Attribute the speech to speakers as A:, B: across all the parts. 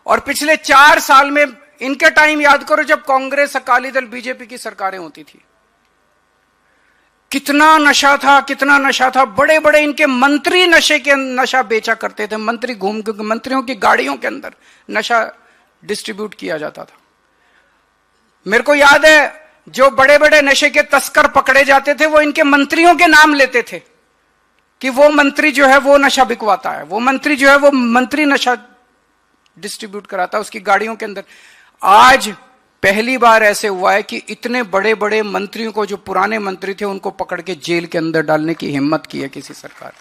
A: और पिछले 4 साल में इनके टाइम याद करो जब कांग्रेस, अकाली दल, बीजेपी की सरकारें होती थी, कितना नशा था, कितना नशा था। बड़े बड़े इनके मंत्री नशा बेचा करते थे। मंत्रियों की गाड़ियों के अंदर नशा डिस्ट्रीब्यूट किया जाता था। मेरे को याद है जो बड़े बड़े नशे के तस्कर पकड़े जाते थे वो इनके मंत्रियों के नाम लेते थे कि वो मंत्री जो है वो नशा बिकवाता है, वो मंत्री जो है वो मंत्री नशा डिस्ट्रीब्यूट कराता है उसकी गाड़ियों के अंदर। आज पहली बार ऐसे हुआ है कि इतने बड़े बड़े मंत्रियों को, जो पुराने मंत्री थे, उनको पकड़ के जेल के अंदर डालने की हिम्मत की है किसी सरकार।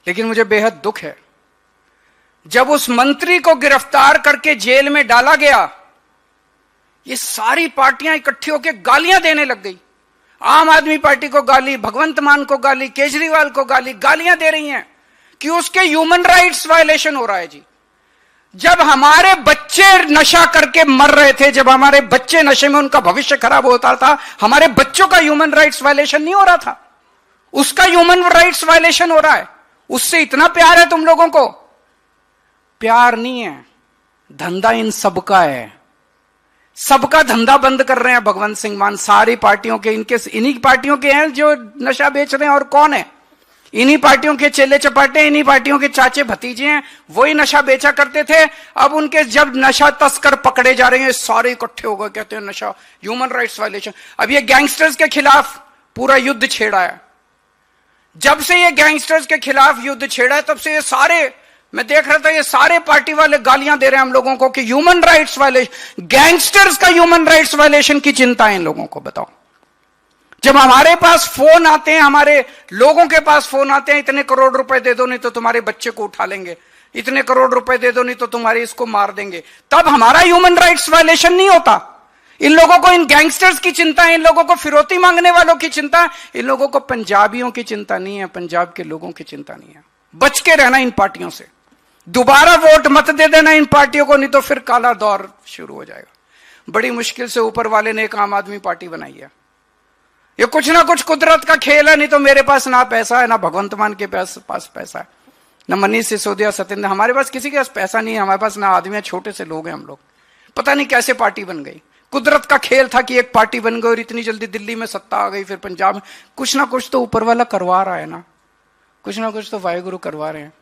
A: लेकिन मुझे बेहद दुख है जब उस मंत्री को गिरफ्तार करके जेल में डाला गया, ये सारी पार्टियां इकट्ठी होकर गालियां देने लग गई। आम आदमी पार्टी को गाली, भगवंत मान को गाली, केजरीवाल को गाली, गालियां दे रही हैं कि उसके ह्यूमन राइट्स वायलेशन हो रहा है। जी, जब हमारे बच्चे नशा करके मर रहे थे, जब हमारे बच्चे नशे में उनका भविष्य खराब होता था, हमारे बच्चों का ह्यूमन राइट्स वायलेशन नहीं हो रहा था, उसका ह्यूमन राइट्स वायलेशन हो रहा है। उससे इतना प्यार है तुम लोगों को? प्यार नहीं है, धंधा इन सबका है। सबका धंधा बंद कर रहे हैं भगवंत सिंह मान। सारी पार्टियों के, इन्हीं पार्टियों के हैं जो नशा बेच रहे हैं। और कौन है? इन्हीं पार्टियों के चेले चपाटे, इन्हीं पार्टियों के चाचे भतीजे हैं, वही नशा बेचा करते थे। अब उनके जब नशा तस्कर पकड़े जा रहे हैं, सारे इकट्ठे हो गए, कहते हैं नशा ह्यूमन राइट्स वायलेशन। अब ये गैंगस्टर्स के खिलाफ पूरा युद्ध छेड़ा है। जब से ये गैंगस्टर्स के खिलाफ युद्ध छेड़ा है, तब से ये सारे, मैं देख रहा था, ये सारे पार्टी वाले गालियां दे रहे हैं हम लोगों को कि ह्यूमन राइट्स वायलेशन। गैंगस्टर्स का ह्यूमन राइट्स वायलेशन की चिंता है इन लोगों को। बताओ, जब हमारे पास फोन आते हैं, हमारे लोगों के पास फोन आते हैं, इतने करोड़ रुपए दे दो नहीं तो तुम्हारे बच्चे को उठा लेंगे, इतने करोड़ रुपए दे दो नहीं तो तुम्हारे इसको मार देंगे, तब हमारा ह्यूमन राइट्स वायलेशन नहीं होता। इन लोगों को इन गैंगस्टर्स की चिंता है, इन लोगों को फिरौती मांगने वालों की चिंता है, इन लोगों को पंजाबियों की चिंता नहीं है, पंजाब के लोगों की चिंता नहीं है। बच के रहना इन पार्टियों से। दोबारा वोट मत दे देना इन पार्टियों को, नहीं तो फिर काला दौर शुरू हो जाएगा। बड़ी मुश्किल से ऊपर वाले ने एक आम आदमी पार्टी बनाई है। ये कुछ ना कुछ कुदरत का खेल है। नहीं तो मेरे पास ना पैसा है, ना भगवंत मान के पास पैसा है, ना मनीष सिसोदिया, सत्येंद्र, हमारे पास किसी के पास पैसा नहीं है। हमारे पास ना आदमी है, छोटे से लोग हैं हम लोग। पता नहीं कैसे पार्टी बन गई। कुदरत का खेल था कि एक पार्टी बन गई और इतनी जल्दी दिल्ली में सत्ता आ गई, फिर पंजाब में। कुछ ना कुछ तो ऊपर वाला करवा रहा है ना, कुछ ना कुछ तो वाहेगुरु करवा रहे हैं।